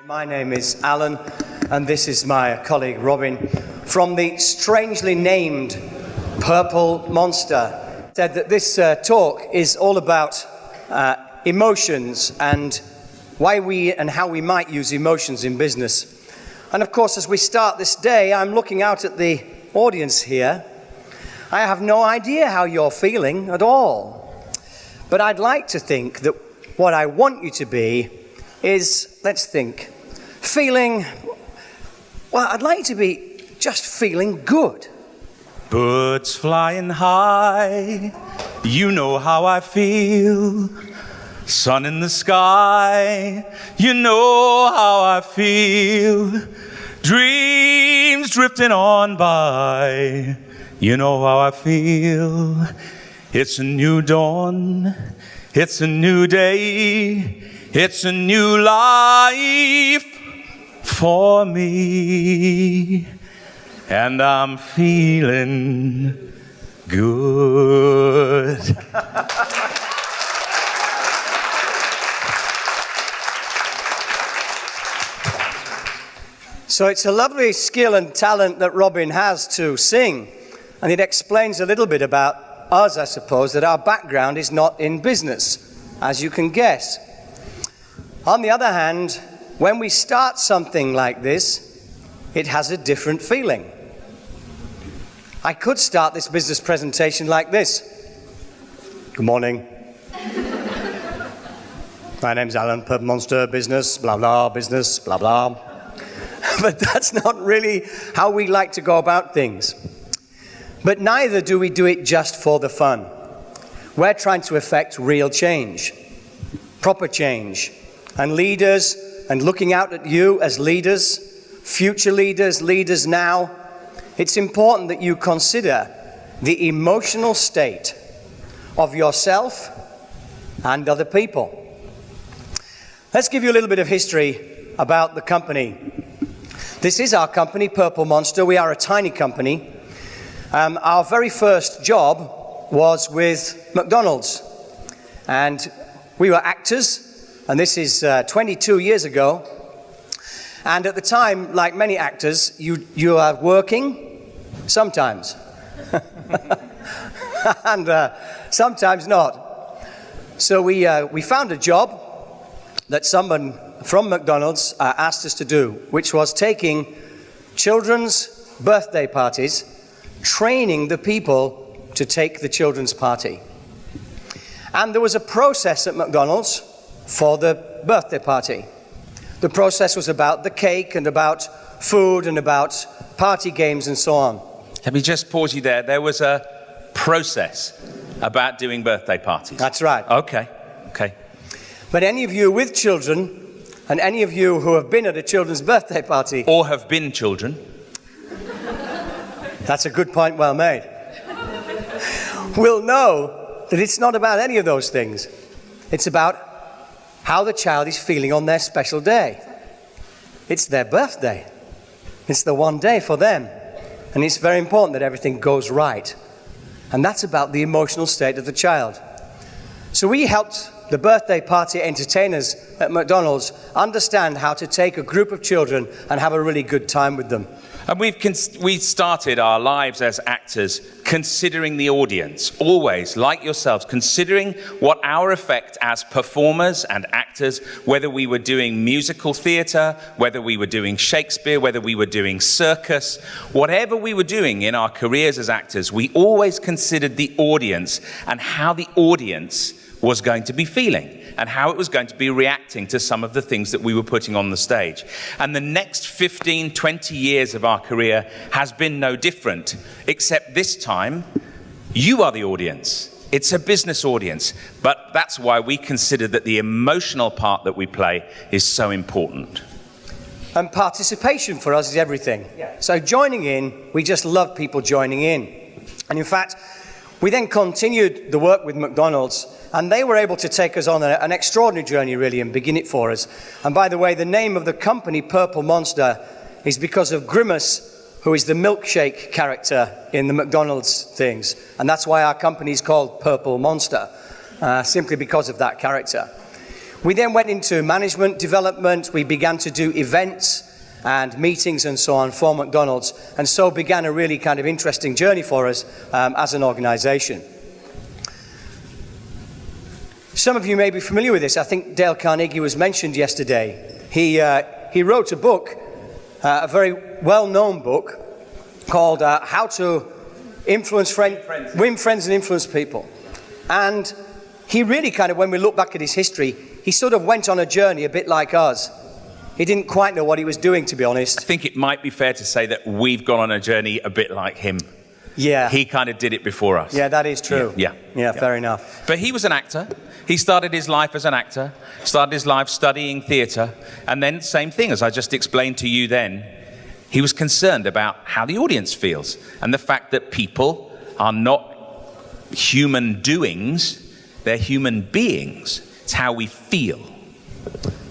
My name is Alan, and this is my colleague Robin from the strangely named Purple Monster. Said that this talk is all about emotions and why we and how we might use emotions in business. And of course, as we start this day, I'm looking out at the audience here. I have no idea how you're feeling at all. But I'd like to think that what I want you to be is, let's think, feeling, well, I'd like you to be just feeling good. Birds flying high, you know how I feel. Sun in the sky, you know how I feel. Dreams drifting on by, you know how I feel. It's a new dawn, it's a new day, it's a new life for me. And I'm feeling good. So it's a lovely skill and talent that Robin has to sing. And it explains a little bit about us, I suppose, that our background is not in business, as you can guess. On the other hand, when we start something like this, it has a different feeling. I could start this business presentation like this. Good morning. My name's Alan, Purple Monster, business, blah, blah, business, blah, blah. But that's not really how we like to go about things. But neither do we do it just for the fun. We're trying to effect real change, proper change. And leaders, and looking out at you as leaders, future leaders, leaders now, it's important that you consider the emotional state of yourself and other people. Let's give you a little bit of history about the company. This is our company, Purple Monster. We are a tiny company. Our very first job was with McDonald's. And we were actors, and this is 22 years ago. And at the time, like many actors, you are working sometimes. And sometimes not. So we found a job that someone from McDonald's asked us to do, which was taking children's birthday parties, training the people to take the children's party. And there was a process at McDonald's for the birthday party. The process was about the cake and about food and about party games and so on. Let me just pause you there. There was a process about doing birthday parties. That's right. Okay. But any of you with children, and any of you who have been at a children's birthday party, Or have been children. that's a good point, well made, will know that it's not about any of those things. It's about how the child is feeling on their special day. It's their birthday. It's the one day for them. And it's very important that everything goes right. And that's about the emotional state of the child. So we helped the birthday party entertainers at McDonald's understand how to take a group of children and have a really good time with them. And we started our lives as actors considering the audience, always, like yourselves, considering what our effect as performers and actors, whether we were doing musical theatre, whether we were doing Shakespeare, whether we were doing circus, whatever we were doing in our careers as actors, we always considered the audience and how the audience was going to be feeling and how it was going to be reacting to some of the things that we were putting on the stage. And the next 15, 20 years of our career has been no different, except this time, you are the audience. It's a business audience, but that's why we consider that the emotional part that we play is so important. And participation for us is everything. So joining in, we just love people joining in. And in fact, we then continued the work with McDonald's, and they were able to take us on an extraordinary journey, really, and begin it for us. And by the way, the name of the company, Purple Monster, is because of Grimace, who is the milkshake character in the McDonald's things. And that's why our company is called Purple Monster, simply because of that character. We then went into management development. We began to do events and meetings and so on for McDonald's, and so began a really kind of interesting journey for us as an organization. Some of you may be familiar with this. I think Dale Carnegie was mentioned yesterday. He wrote a book, a very well-known book, called How to Win Friends and Influence People. And he really kind of, when we look back at his history, he sort of went on a journey a bit like us. He didn't quite know what he was doing, to be honest. I think it might be fair to say that we've gone on a journey a bit like him. Yeah. He kind of did it before us. Yeah, that is true. Yeah, fair enough. But he was an actor. He started his life as an actor, started his life studying theatre, and then same thing as I just explained to you then. He was concerned about how the audience feels and the fact that people are not human doings, they're human beings. It's how we feel.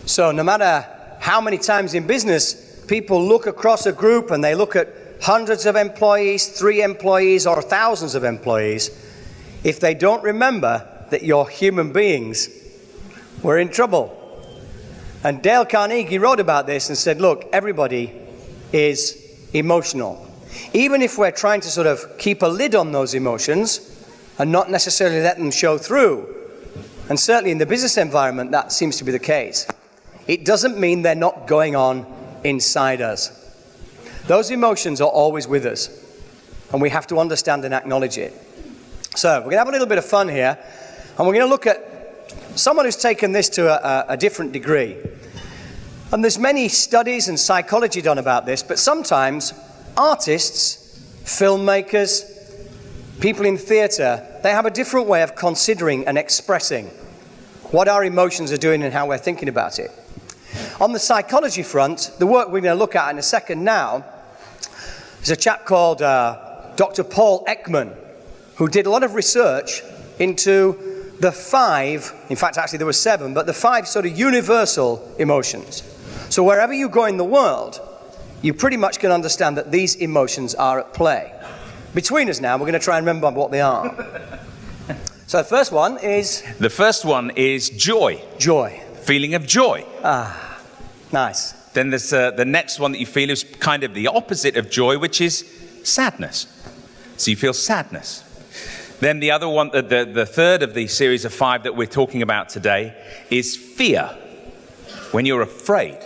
So no matter how many times in business people look across a group and they look at hundreds of employees, 3 employees, or thousands of employees, if they don't remember that you're human beings, we're in trouble. And Dale Carnegie wrote about this and said, look, everybody is emotional. Even if we're trying to sort of keep a lid on those emotions and not necessarily let them show through, and certainly in the business environment that seems to be the case, it doesn't mean they're not going on inside us. Those emotions are always with us, and we have to understand and acknowledge it. So we're going to have a little bit of fun here, and we're going to look at someone who's taken this to a different degree. And there's many studies and psychology done about this, but sometimes artists, filmmakers, people in theatre, they have a different way of considering and expressing what our emotions are doing and how we're thinking about it. On the psychology front, the work we're going to look at in a second now is a chap called Dr. Paul Ekman, who did a lot of research into the 5, in fact actually there were 7, but the 5 sort of universal emotions. So wherever you go in the world, you pretty much can understand that these emotions are at play. Between us now, we're going to try and remember what they are. So the first one is... The first one is joy. Joy. Feeling of joy. Ah, nice. Then there's the next one that you feel is kind of the opposite of joy, which is sadness. So you feel sadness. Then the other one, the third of the series of 5 that we're talking about today is fear, when you're afraid.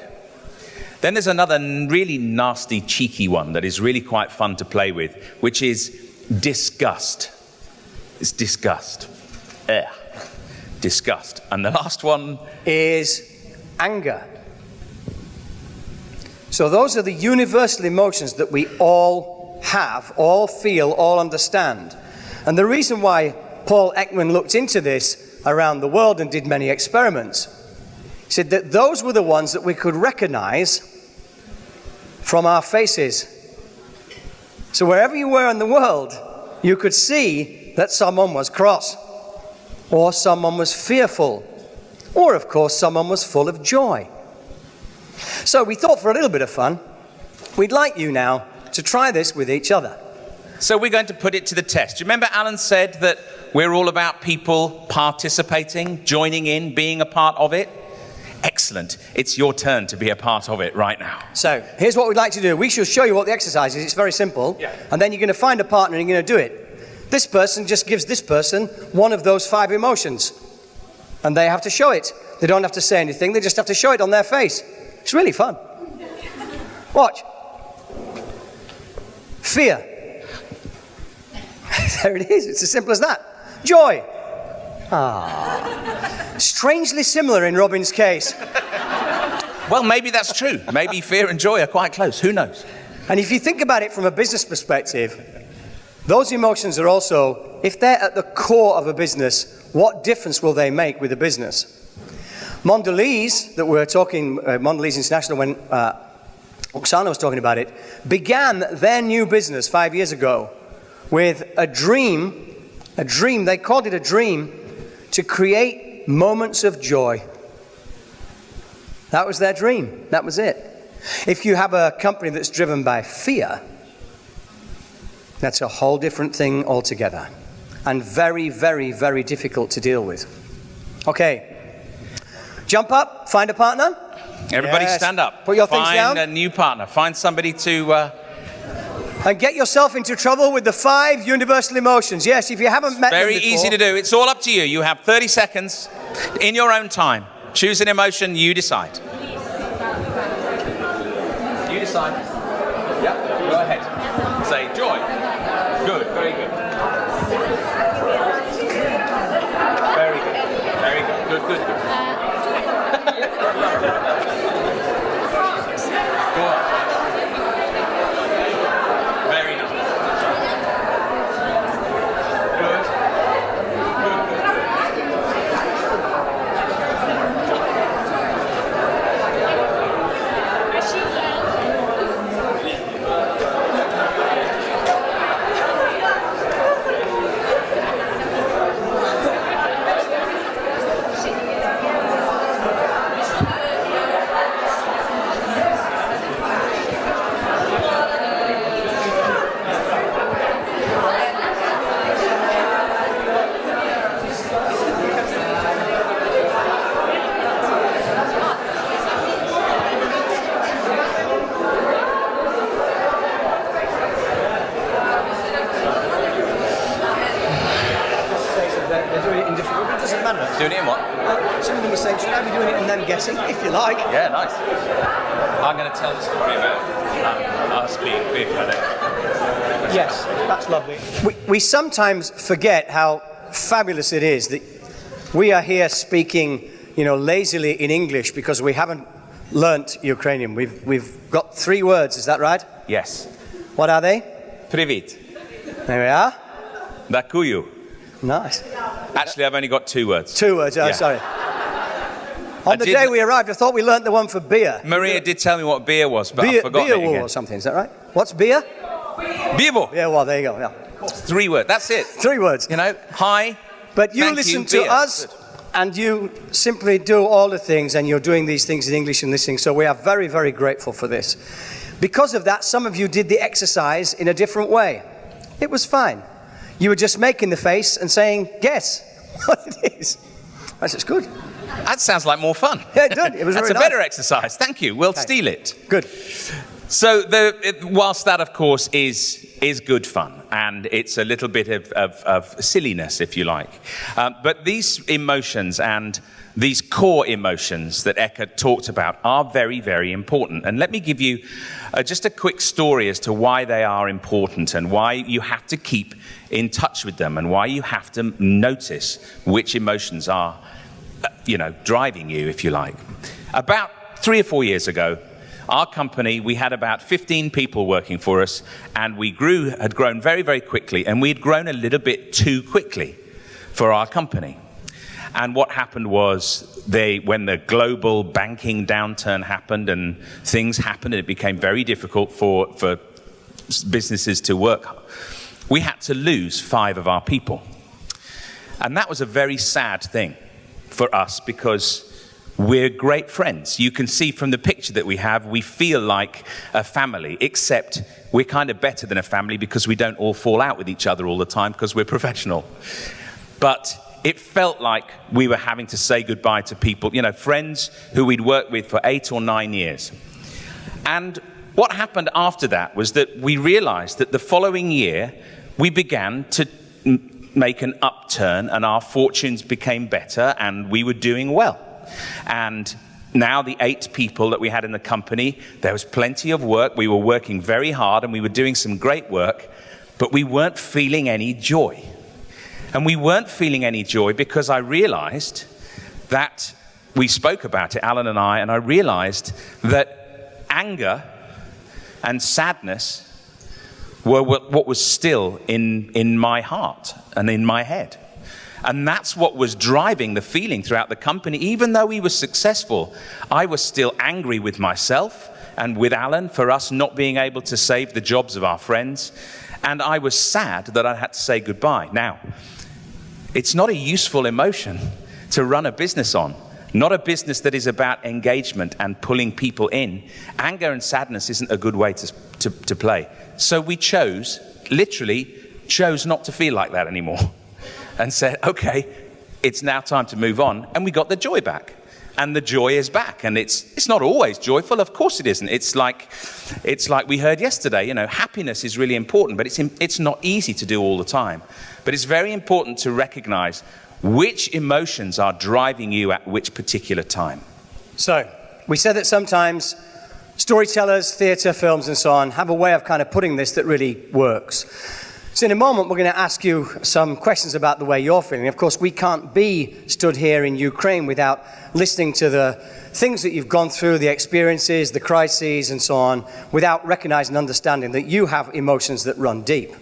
Then there's another really nasty, cheeky one that is really quite fun to play with, which is disgust. It's disgust. Disgust. And the last one is anger. So those are the universal emotions that we all have, all feel, all understand. And the reason why Paul Ekman looked into this around the world and did many experiments, he said that those were the ones that we could recognize from our faces. So wherever you were in the world, you could see that someone was cross, or someone was fearful, or of course someone was full of joy. So we thought for a little bit of fun, we'd like you now to try this with each other. So we're going to put it to the test. Do you remember Alan said that we're all about people participating, joining in, being a part of it? Excellent. It's your turn to be a part of it right now. So here's what we'd like to do. We shall show you what the exercise is. It's very simple. Yeah. And then you're going to find a partner and you're going to do it. This person just gives this person one of those 5 emotions. And they have to show it. They don't have to say anything. They just have to show it on their face. It's really fun. Watch. Fear. There it is. It's as simple as that. Joy. Ah. Strangely similar in Robin's case. Well, maybe that's true. Maybe fear and joy are quite close. Who knows? And if you think about it from a business perspective, those emotions are also, if they're at the core of a business, what difference will they make with a business? Mondelez, that we're talking, Mondelez International, when Oksana was talking about it, began their new business 5 years ago with a dream, they called it a dream, to create moments of joy. That was their dream. That was it. If you have a company that's driven by fear, that's a whole different thing altogether. And very, very, very difficult to deal with. Okay. Jump up, find a partner. Everybody Yes. stand up. Put your things down. Find a new partner. Find somebody to... And get yourself into trouble with the 5 universal emotions. Yes, if you haven't met them Very before. easy to do. It's all up to you. You have 30 seconds in your own time. Choose an emotion, you decide. You decide. Yep, go ahead. Say joy. Good, very good. Very good. Very good. Good, good, good. Go on. Very nice. Good. Good, good. They're doing it in different... It doesn't matter. Doing it in what? Some of them are saying, should I be doing it and then guessing, if you like? Yeah, nice. I'm going to tell the story about us being big. Yes, that's lovely. We sometimes forget how fabulous it is that we are here speaking, lazily in English because we haven't learnt Ukrainian. We've got 3 words, is that right? Yes. What are they? Привіт. There we are. Дякую. Nice. Actually, I've only got 2 words. 2 words, Yeah. Sorry. On the day we arrived, I thought we learnt the one for beer. Maria did tell me what beer was, but I've Beer forgotten it wall again. or something, is that right? What's beer? Beer. Yeah, well, there you go. Yeah. 3 words. That's it. 3 words. Hi. But you Thank listen you, to beer. us, and you simply do all the things, and you're doing these things in English and listening. So we are very, very grateful for this. Because of that, some of you did the exercise in a different way. It was fine. You were just making the face and saying, guess what it is. That's just good. That sounds like more fun. Yeah, it did. It was That's very a nice. better exercise. Thank you. We'll steal it. Good. So, whilst that, of course, is good fun, and it's a little bit of silliness, if you like, but these emotions and these core emotions that Eckhart talked about are very, very important. And let me give you just a quick story as to why they are important and why you have to keep in touch with them and why you have to notice which emotions are, driving you, if you like. About 3 or 4 years ago, our company, we had about 15 people working for us, and had grown very, very quickly, and we had grown a little bit too quickly for our company. And what happened was, when the global banking downturn happened and things happened, and it became very difficult for businesses to work, we had to lose 5 of our people. And that was a very sad thing for us because we're great friends. You can see from the picture that we have, we feel like a family, except we're kind of better than a family because we don't all fall out with each other all the time because we're professional. But it felt like we were having to say goodbye to people, friends who we'd worked with for 8 or 9 years. And what happened after that was that we realized that the following year, we began to make an upturn and our fortunes became better and we were doing well. And now the 8 people that we had in the company, there was plenty of work. We were working very hard and we were doing some great work, but we weren't feeling any joy. And we weren't feeling any joy because I realized that we spoke about it, Alan and I realized that anger and sadness were what was still in my heart and in my head. And that's what was driving the feeling throughout the company. Even though we were successful, I was still angry with myself and with Alan for us not being able to save the jobs of our friends. And I was sad that I had to say goodbye. Now, it's not a useful emotion to run a business on. Not a business that is about engagement and pulling people in. Anger and sadness isn't a good way to play. So we literally chose not to feel like that anymore. And said, okay, it's now time to move on. And we got the joy back. and the joy is back. And it's not always joyful, of course it isn't. It's like we heard yesterday, happiness is really important, but it's not easy to do all the time. But it's very important to recognize which emotions are driving you at which particular time. So, we said that sometimes storytellers, theatre, films and so on have a way of kind of putting this that really works. So in a moment we're going to ask you some questions about the way you're feeling. Of course, we can't be stood here in Ukraine without listening to the things that you've gone through, the experiences, the crises and so on, without recognizing and understanding that you have emotions that run deep.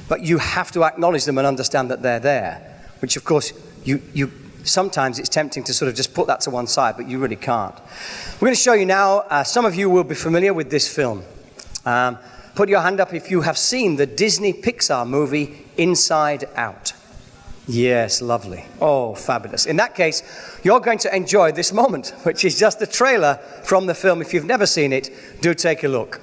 But you have to acknowledge them and understand that they're there, which of course you sometimes it's tempting to sort of just put that to one side, but you really can't. We're going to show you now, some of you will be familiar with this film. Put your hand up if you have seen the Disney Pixar movie Inside Out. Yes, lovely. Oh, fabulous. In that case, you're going to enjoy this moment, which is just the trailer from the film. If you've never seen it, do take a look.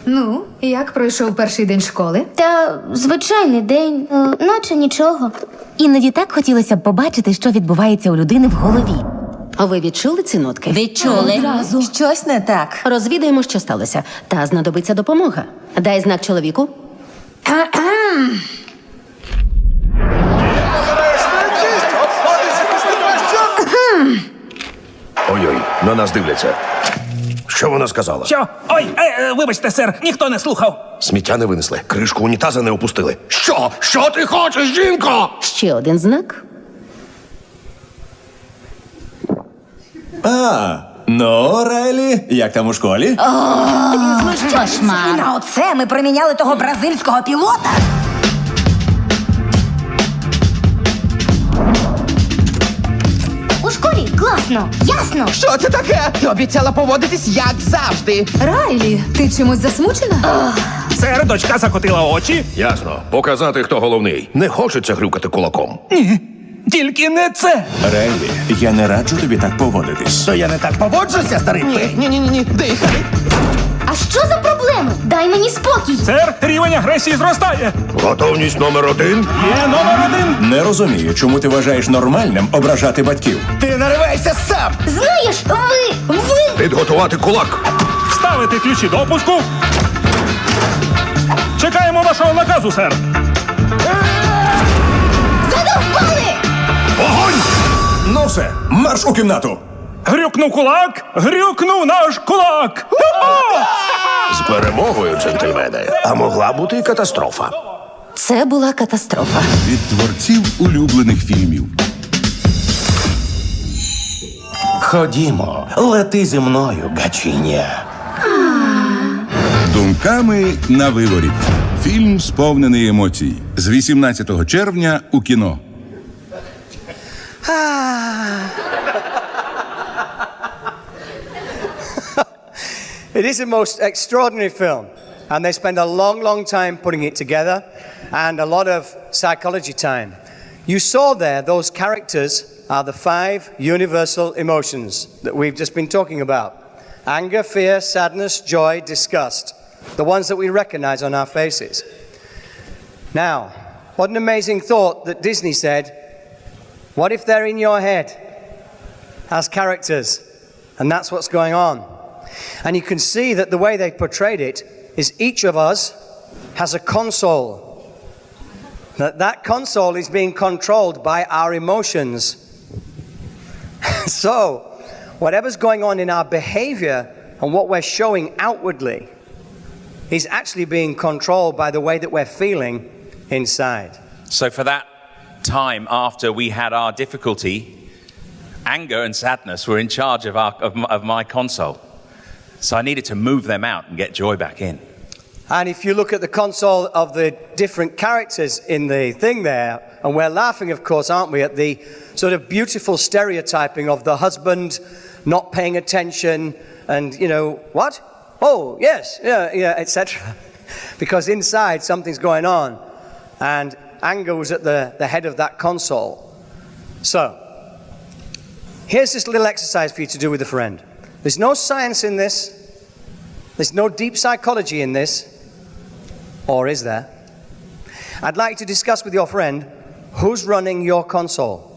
Ну, як пройшов перший день школи? Та звичайний день, наче нічого. Іноді так хотілося б побачити, що відбувається у людини в голові. А ви відчули ці нотки? Відчули. Щось не так. Розвідаємо, що сталося. Та знадобиться допомога. Дай знак чоловіку. Ой-ой, на нас дивляться. Що вона сказала? Що? Ой, вибачте, сер, ніхто не слухав. Сміття не винесли, кришку унітаза не опустили. Що? Що ти хочеш, жінко? Ще один знак. Ну, Райлі, як там у школі? Кошмар. На оце ми приміняли того бразильського пілота. У школі класно, ясно. Що це таке? Ти обіцяла поводитись, як завжди. Райлі, ти чимось засмучена? Сер, дочка закотила очі. Ясно. Показати, хто головний. Не хочеться грюкати кулаком. Тільки не це. Райлі, я не раджу тобі так поводитись. То я не так поводжуся, старий пень. Ні, дихай. А що за проблеми? Дай мені спокій. Сер, рівень агресії зростає. Готовність номер 1. Є номер 1. Не розумію, чому ти вважаєш нормальним ображати батьків. Ти наривайся сам. Знаєш, ви... Підготувати кулак. Ставити ключі допуску. Чекаємо вашого наказу, сер. Задовбали! Огонь! Ну все, марш у кімнату. Грюкнув кулак, грюкнув наш кулак. З перемогою, джентльмени. А могла бути і катастрофа. Це була катастрофа. Від творців улюблених фільмів. Ходімо, лети зі мною, гачиня. Думками на виворіт. Фільм сповнений емоцій. З 18 червня у кіно. It is a most extraordinary film, and they spend a long, long time putting it together, and a lot of psychology time. You saw there, those characters are the 5 universal emotions that we've just been talking about. Anger, fear, sadness, joy, disgust. The ones that we recognize on our faces. Now, what an amazing thought that Disney said, what if they're in your head as characters, and that's what's going on? And you can see that the way they portrayed it is each of us has a console. That console is being controlled by our emotions. So, whatever's going on in our behavior and what we're showing outwardly is actually being controlled by the way that we're feeling inside. So for that time after we had our difficulty, anger and sadness were in charge of my console. So I needed to move them out and get joy back in. And if you look at the console of the different characters in the thing there, and we're laughing, of course, aren't we, at the sort of beautiful stereotyping of the husband not paying attention and, what? Oh, yes, yeah, etc. Because inside something's going on, and anger was at the head of that console. So, here's this little exercise for you to do with a friend. There's no science in this. There's no deep psychology in this. Or is there? I'd like to discuss with your friend who's running your console.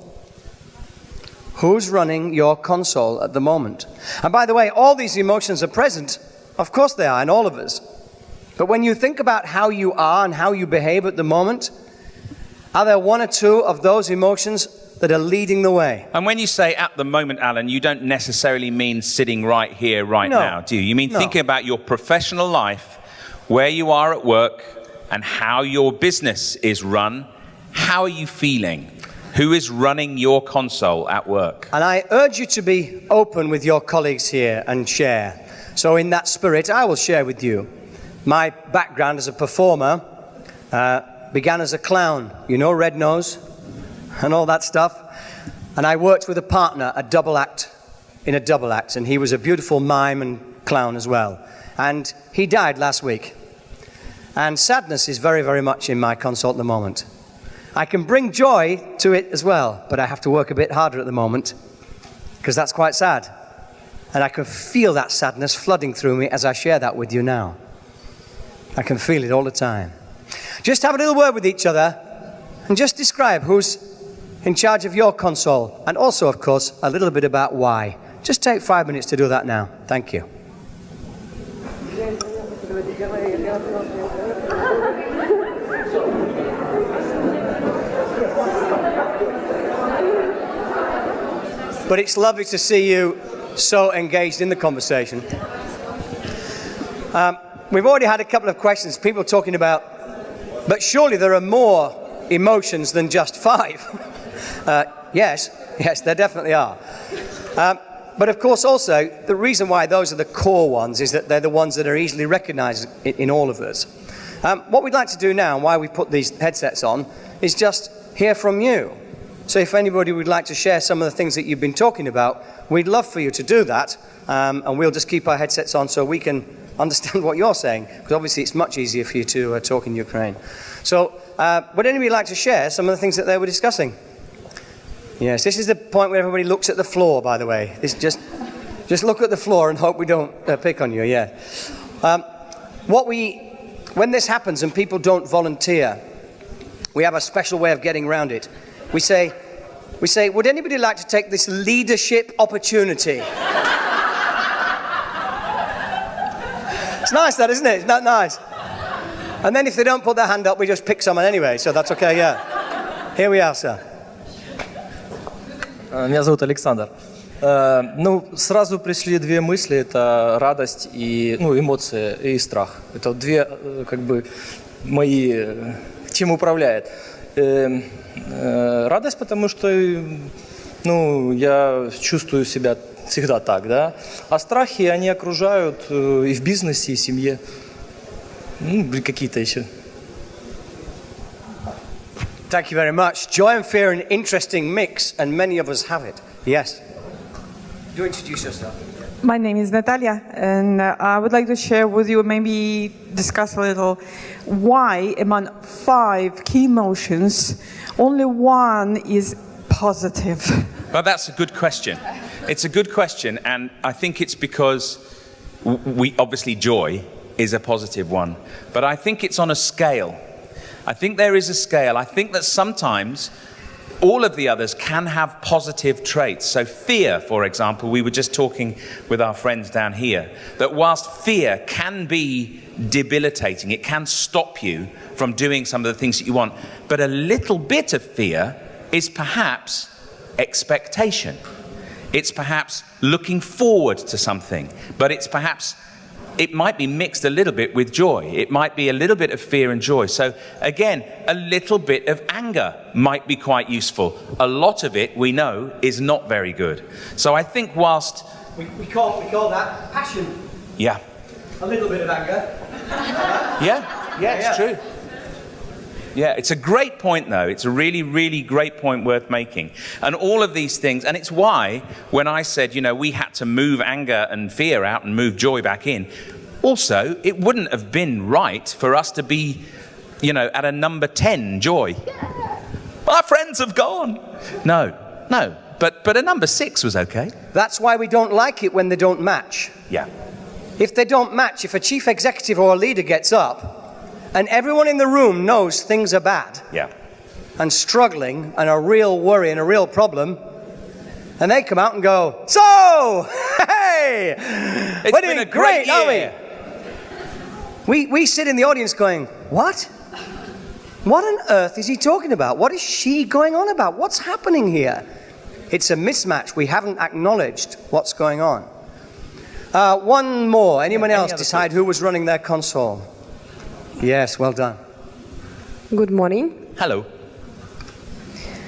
Who's running your console at the moment? And by the way, all these emotions are present. Of course they are in all of us. But when you think about how you are and how you behave at the moment, are there one or two of those emotions that are leading the way? And when you say at the moment, Alan, you don't necessarily mean sitting right here, right now, do you? You mean thinking about your professional life, where you are at work, and how your business is run. How are you feeling? Who is running your console at work? And I urge you to be open with your colleagues here and share. So in that spirit, I will share with you. My background as a performer began as a clown, you know, red nose and all that stuff. And I worked with a partner, in a double act, and he was a beautiful mime and clown as well. And he died last week. And sadness is very, very much in my console at the moment. I can bring joy to it as well, but I have to work a bit harder at the moment because that's quite sad. And I can feel that sadness flooding through me as I share that with you now. I can feel it all the time. Just have a little word with each other and just describe who's in charge of your console, and also, of course, a little bit about why. Just take 5 minutes to do that now. Thank you. But it's lovely to see you so engaged in the conversation. We've already had a couple of questions, people talking about, but surely there are more emotions than just 5. Yes, there definitely are. But of course also, the reason why those are the core ones is that they're the ones that are easily recognized in all of us. What we'd like to do now, and why we put these headsets on, is just hear from you. So if anybody would like to share some of the things that you've been talking about, we'd love for you to do that, and we'll just keep our headsets on so we can understand what you're saying, because obviously it's much easier for you to talk in Ukraine. So would anybody like to share some of the things that they were discussing? Yes, this is the point where everybody looks at the floor, by the way. This just look at the floor and hope we don't pick on you, yeah. When this happens and people don't volunteer, we have a special way of getting around it. We say, would anybody like to take this leadership opportunity? It's nice that, isn't it? It's not nice. And then if they don't put their hand up, we just pick someone anyway, so that's okay, yeah. Here we are, sir. Меня зовут Александр. Сразу пришли две мысли. Это радость и, эмоции и страх. Это две, мои, чем управляет. Радость, потому что, я чувствую себя всегда так, да. А страхи, они окружают и в бизнесе, и в семье. Какие-то еще. Thank you very much. Joy and fear, an interesting mix, and many of us have it. Yes. Do introduce yourself. My name is Natalia, and I would like to share with you, maybe discuss a little, why among 5 key emotions, only one is positive. Well, that's a good question. It's a good question, and I think it's because obviously joy is a positive one, but I think it's on a scale. I think there is a scale. I think that sometimes all of the others can have positive traits. So fear, for example, we were just talking with our friends down here, that whilst fear can be debilitating, it can stop you from doing some of the things that you want, but a little bit of fear is perhaps expectation. It's perhaps looking forward to something, but it might be mixed a little bit with joy. It might be a little bit of fear and joy. So again, a little bit of anger might be quite useful. A lot of it, we know, is not very good. So I think whilst... We call that passion. Yeah. A little bit of anger. Yeah, it's true. Yeah, it's a great point, though. It's a really, really great point worth making. And all of these things, and it's why when I said, we had to move anger and fear out and move joy back in, also, it wouldn't have been right for us to be, at a number 10, joy. Our friends have gone. No. But a number 6 was okay. That's why we don't like it when they don't match. Yeah. If they don't match, if a chief executive or a leader gets up And everyone in the room knows things are bad. Yeah. And struggling and a real worry and a real problem. And they come out and go, so, hey, we're doing great, aren't we? We sit in the audience going, what? What on earth is he talking about? What is she going on about? What's happening here? It's a mismatch. We haven't acknowledged what's going on. One more. Anyone else decide who was running their console? Yes, well done. Good morning. Hello.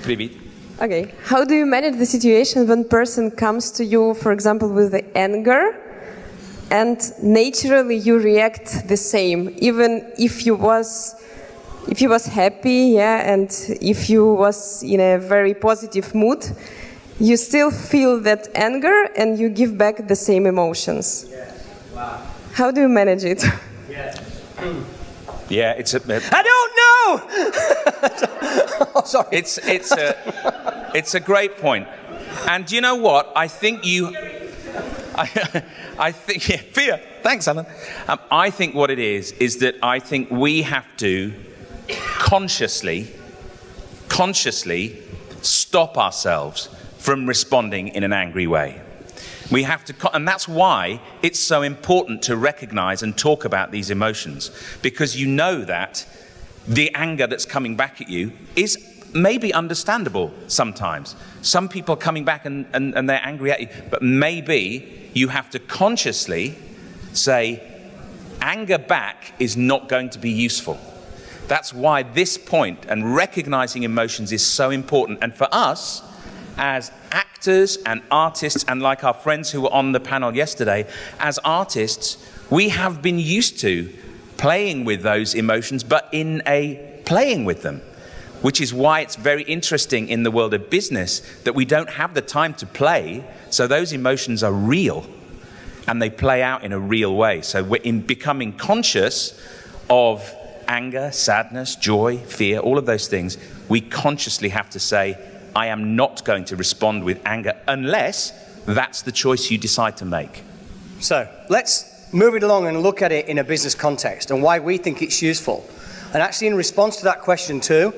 Привет. Okay. How do you manage the situation when person comes to you, for example, with the anger, and naturally you react the same, even if you was happy, yeah, and if you was in a very positive mood, you still feel that anger and you give back the same emotions. Yes. Wow. How do you manage it? Yeah. Yeah, it's a. I don't know. Oh, sorry. It's a great point, and you know what? I think you. I think yeah, fear. Thanks, Alan. I think what it is that I think we have to consciously stop ourselves from responding in an angry way. We have to, and that's why it's so important to recognize and talk about these emotions, because you know that the anger that's coming back at you is maybe understandable sometimes. Some people are coming back and they're angry at you, but maybe you have to consciously say, anger back is not going to be useful. That's why this point and recognizing emotions is so important. And for us, as actors and artists, and like our friends who were on the panel yesterday, as artists, we have been used to playing with those emotions, but in a playing with them, which is why it's very interesting in the world of business that we don't have the time to play, so those emotions are real, and they play out in a real way. So we're in becoming conscious of anger, sadness, joy, fear, all of those things, we consciously have to say, I am not going to respond with anger unless that's the choice you decide to make. So let's move it along and look at it in a business context and why we think it's useful. And actually in response to that question too,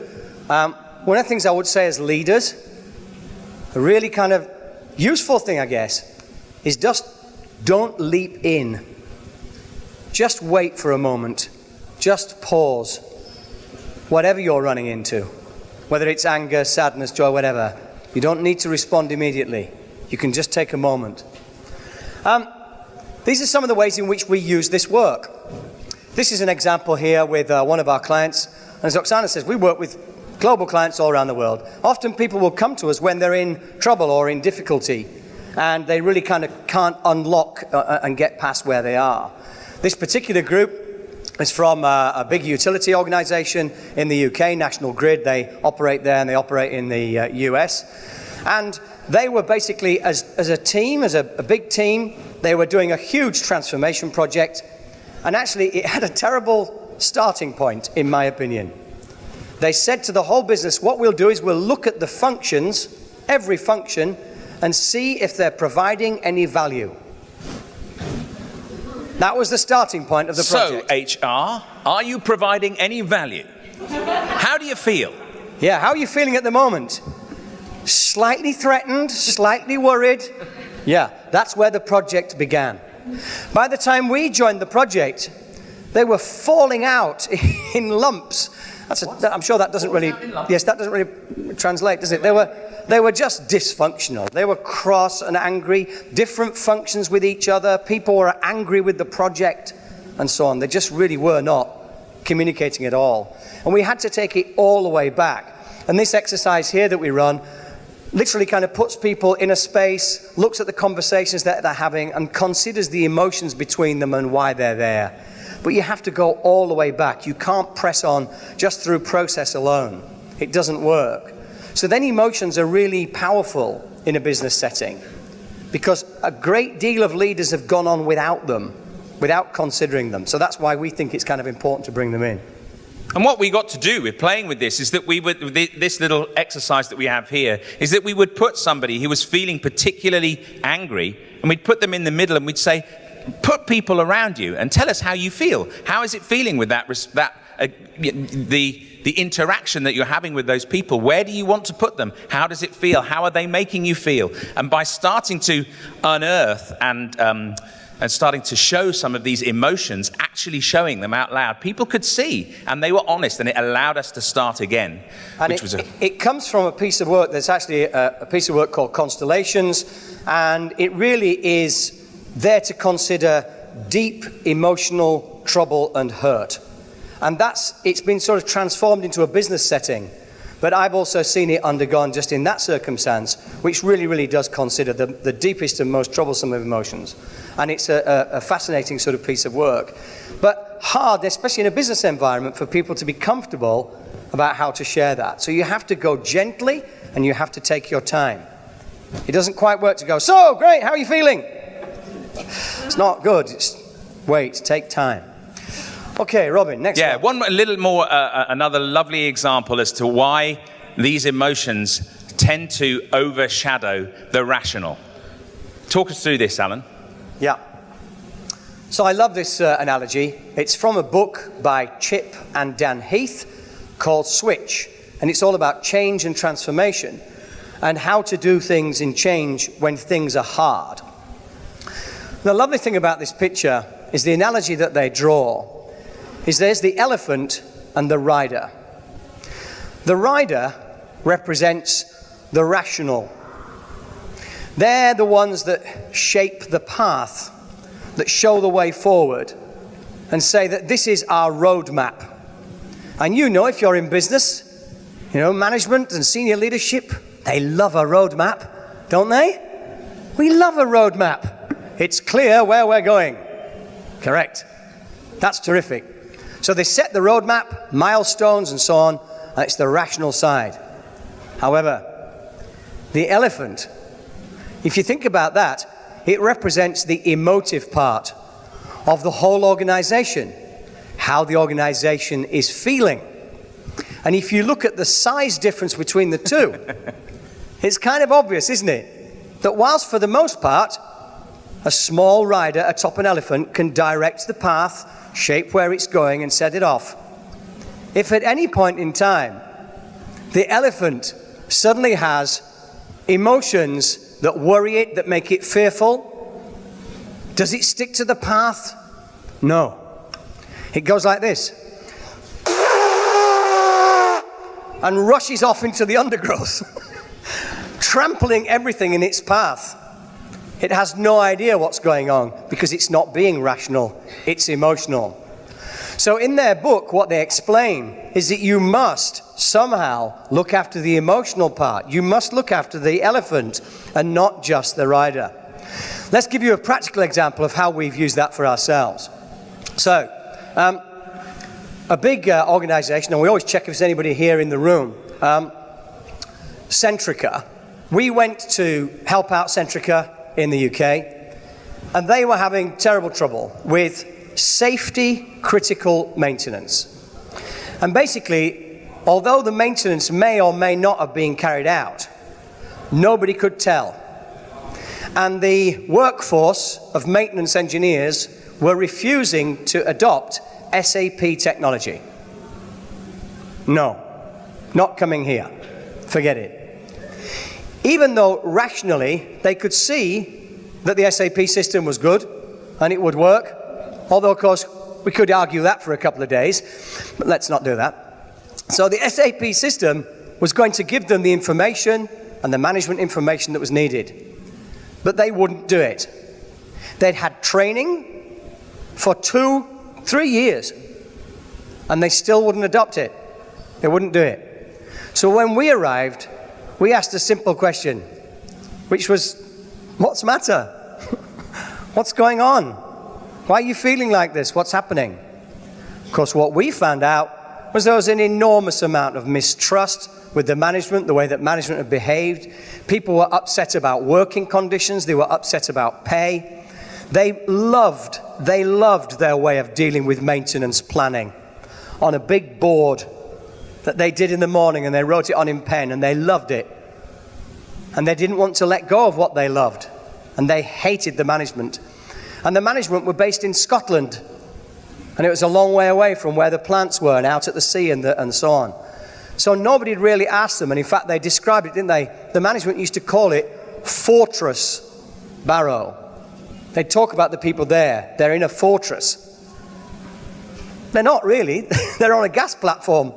one of the things I would say as leaders, a really kind of useful thing, I guess, is just don't leap in. Just wait for a moment. Just pause. Whatever you're running into. Whether it's anger, sadness, joy, whatever. You don't need to respond immediately. You can just take a moment. These are some of the ways in which we use this work. This is an example here with one of our clients. And as Oksana says, we work with global clients all around the world. Often people will come to us when they're in trouble or in difficulty, and they really kind of can't unlock and get past where they are. This particular group is from a big utility organization in the UK, National Grid. They operate there and they operate in the US. And they were basically, as a team, as a big team, they were doing a huge transformation project. And actually, it had a terrible starting point, in my opinion. They said to the whole business, what we'll do is we'll look at the functions, every function, and see if they're providing any value. That was the starting point of the project. So, HR, are you providing any value? How do you feel? Yeah, how are you feeling at the moment? Slightly threatened, slightly worried. Yeah, that's where the project began. By the time we joined the project, they were falling out in lumps. I'm sure that doesn't really, yes, that doesn't really translate, does it? They were just dysfunctional. They were cross and angry, different functions with each other. People were angry with the project and so on. They just really were not communicating at all. And we had to take it all the way back. And this exercise here that we run literally kind of puts people in a space, looks at the conversations that they're having, and considers the emotions between them and why they're there. But you have to go all the way back. You can't press on just through process alone. It doesn't work. So then emotions are really powerful in a business setting, because a great deal of leaders have gone on without them, without considering them. So that's why we think it's kind of important to bring them in. And what we got to do with playing with this is that we would, this little exercise that we have here, is that we would put somebody who was feeling particularly angry, and we'd put them in the middle and we'd say, put people around you and tell us how you feel. How is it feeling with that the interaction that you're having with those people. Where do you want to put them? How does it feel? How are they making you feel? And by starting to unearth and starting to show some of these emotions, actually showing them out loud, people could see, and they were honest, and it allowed us to start again. And it comes from a piece of work that's actually a piece of work called Constellations, and it really is there to consider deep emotional trouble and hurt. And it's been sort of transformed into a business setting. But I've also seen it undergone just in that circumstance, which really, really does consider the deepest and most troublesome of emotions. And it's a fascinating sort of piece of work. But hard, especially in a business environment, for people to be comfortable about how to share that. So you have to go gently and you have to take your time. It doesn't quite work to go, so great, how are you feeling? It's not good. Wait, take time. Okay, Robin, next one. Yeah, one a little more, another lovely example as to why these emotions tend to overshadow the rational. Talk us through this, Alan. Yeah. So I love this analogy. It's from a book by Chip and Dan Heath called Switch. And it's all about change and transformation and how to do things in change when things are hard. The lovely thing about this picture is the analogy that they draw is there's the elephant and the rider. The rider represents the rational. They're the ones that shape the path, that show the way forward and say that this is our roadmap. And you know, if you're in business, you know, management and senior leadership, they love a roadmap, don't they? We love a roadmap. It's clear where we're going. Correct. That's terrific. So they set the roadmap, milestones and so on, and it's the rational side. However, the elephant, if you think about that, it represents the emotive part of the whole organization, how the organization is feeling. And if you look at the size difference between the two, it's kind of obvious, isn't it? That whilst for the most part, a small rider atop an elephant can direct the path, shape where it's going and set it off. If at any point in time, the elephant suddenly has emotions that worry it, that make it fearful, does it stick to the path? No. It goes like this. And rushes off into the undergrowth, trampling everything in its path. It has no idea what's going on because it's not being rational, it's emotional. So in their book, what they explain is that you must somehow look after the emotional part. You must look after the elephant and not just the rider. Let's give you a practical example of how we've used that for ourselves. So, a big organization, and we always check if there's anybody here in the room, Centrica. We went to help out Centrica in the UK, and they were having terrible trouble with safety critical maintenance. And basically, although the maintenance may or may not have been carried out, nobody could tell. And the workforce of maintenance engineers were refusing to adopt SAP technology. No, not coming here. Forget it. Even though rationally they could see that the SAP system was good and it would work, although of course we could argue that for a couple of days, but let's not do that. So the SAP system was going to give them the information and the management information that was needed, but they wouldn't do it. They'd had training for 2-3 years and they still wouldn't adopt it. They wouldn't do it. So when we arrived, we asked a simple question, which was, what's the matter? What's going on? Why are you feeling like this? What's happening? Of course, what we found out was there was an enormous amount of mistrust with the management, the way that management had behaved. People were upset about working conditions. They were upset about pay. They loved their way of dealing with maintenance planning on a big board that they did in the morning, and they wrote it on in pen, and they loved it. And they didn't want to let go of what they loved. And they hated the management. And the management were based in Scotland. And it was a long way away from where the plants were and out at the sea and so on. So nobody had really asked them, and in fact they described it, didn't they? The management used to call it Fortress Barrow. They'd talk about the people there. They're in a fortress. They're not really. They're on a gas platform.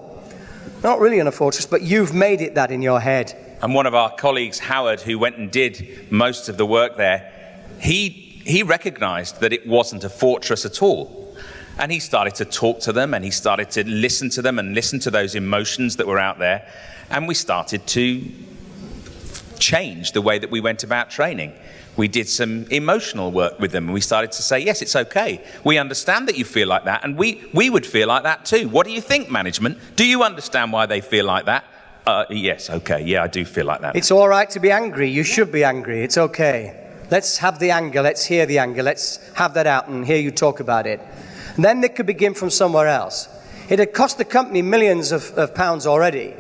Not really in a fortress, but you've made it that in your head. And one of our colleagues, Howard, who went and did most of the work there, he recognized that it wasn't a fortress at all. And he started to talk to them, and he started to listen to them and listen to those emotions that were out there. And we started to change the way that we went about training. We did some emotional work with them, and we started to say, yes, it's okay. We understand that you feel like that, and we would feel like that too. What do you think, management? Do you understand why they feel like that? Yes, okay, yeah, I do feel like that. It's all right to be angry. You should be angry. It's okay. Let's have the anger. Let's hear the anger. Let's have that out and hear you talk about it. And then they could begin from somewhere else. It had cost the company millions of pounds already.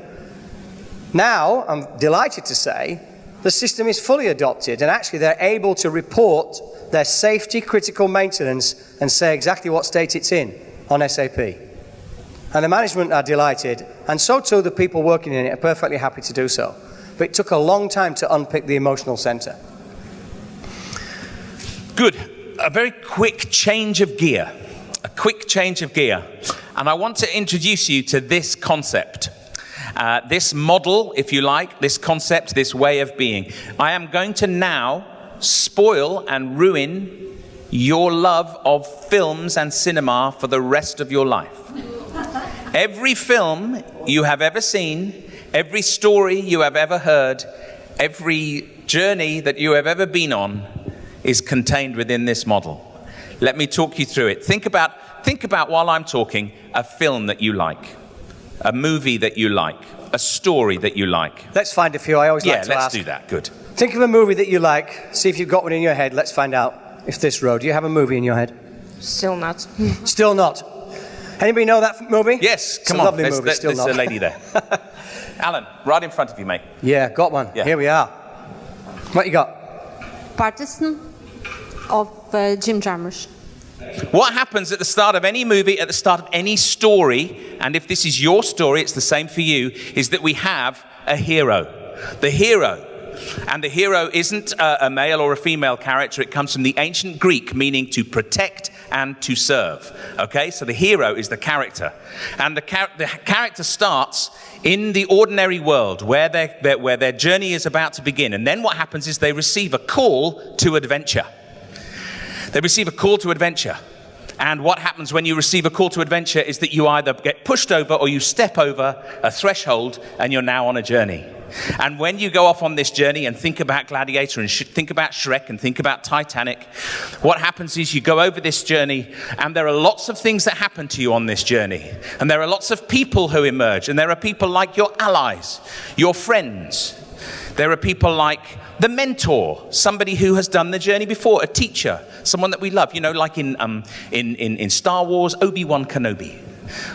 Now, I'm delighted to say, the system is fully adopted, and actually they're able to report their safety critical maintenance and say exactly what state it's in on SAP. And the management are delighted, and so too the people working in it are perfectly happy to do so. But it took a long time to unpick the emotional center. Good. A very quick change of gear. A quick change of gear. And I want to introduce you to this concept. This model, if you like, this concept, this way of being. I am going to now spoil and ruin your love of films and cinema for the rest of your life. Every film you have ever seen, every story you have ever heard, every journey that you have ever been on is contained within this model. Let me talk you through it. Think about while I'm talking, a film that you like. A movie that you like, a story that you like. Let's find a few. I always like to ask. Yeah, let's do that. Good. Think of a movie that you like. See if you've got one in your head. Let's find out if this row. Do you have a movie in your head? Still not. Still not. Anybody know that movie? Yes, come it's a on. Lovely movie. Still there's not. a lady there. Alan, right in front of you, mate. Yeah, got one. Yeah. Here we are. What you got? Partisan of Jim Jarmusch. What happens at the start of any movie, at the start of any story, and if this is your story, it's the same for you, is that we have a hero. The hero. And the hero isn't a male or a female character. It comes from the ancient Greek, meaning to protect and to serve. Okay, so the hero is the character. And the character starts in the ordinary world where their journey is about to begin. And then what happens is they receive a call to adventure. They receive a call to adventure. And what happens when you receive a call to adventure is that you either get pushed over or you step over a threshold and you're now on a journey. And when you go off on this journey and think about Gladiator and think about Shrek and think about Titanic, what happens is you go over this journey and there are lots of things that happen to you on this journey. And there are lots of people who emerge. And there are people like your allies, your friends. There are people like the mentor, somebody who has done the journey before, a teacher, someone that we love, you know, like in Star Wars, Obi-Wan Kenobi,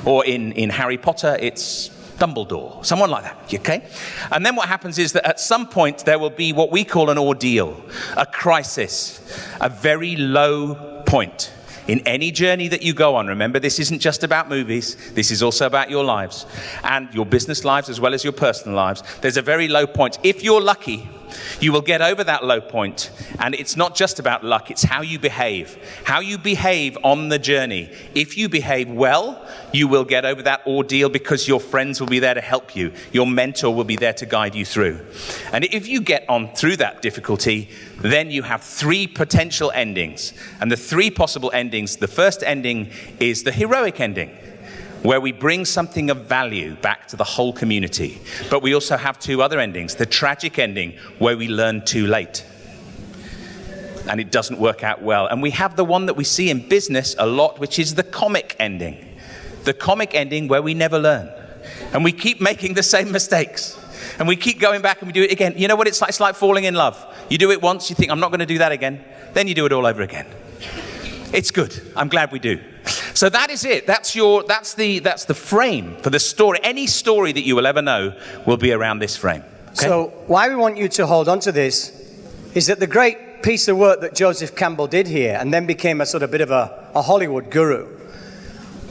or in Harry Potter, it's Dumbledore, someone like that, okay? And then what happens is that at some point there will be what we call an ordeal, a crisis, a very low point. In any journey that you go on, remember, this isn't just about movies, this is also about your lives, and your business lives as well as your personal lives. There's a very low point. If you're lucky, you will get over that low point, and it's not just about luck, it's how you behave. How you behave on the journey. If you behave well, you will get over that ordeal because your friends will be there to help you. Your mentor will be there to guide you through. And if you get on through that difficulty, then you have three potential endings. And the three possible endings, the first ending is the heroic ending, where we bring something of value back to the whole community. But we also have two other endings. The tragic ending, where we learn too late. And it doesn't work out well. And we have the one that we see in business a lot, which is the comic ending. The comic ending where we never learn. And we keep making the same mistakes. And we keep going back and we do it again. You know what it's like? It's like falling in love. You do it once, you think, I'm not going to do that again. Then you do it all over again. It's good. I'm glad we do. So that is it. That's the frame for the story. Any story that you will ever know will be around this frame. Okay? So why we want you to hold on to this is that the great piece of work that Joseph Campbell did here and then became a sort of bit of a Hollywood guru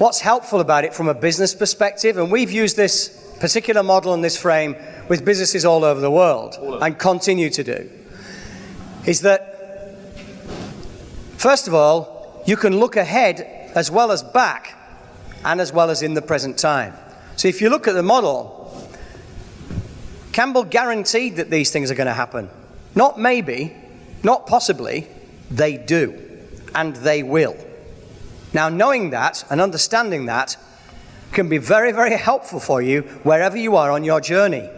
What's helpful about it from a business perspective, and we've used this particular model and this frame with businesses all over the world and continue to do, is that, first of all, you can look ahead as well as back and as well as in the present time. So if you look at the model, Campbell guaranteed that these things are going to happen. Not maybe, not possibly, they do, and they will. Now, knowing that and understanding that can be very, very helpful for you wherever you are on your journey.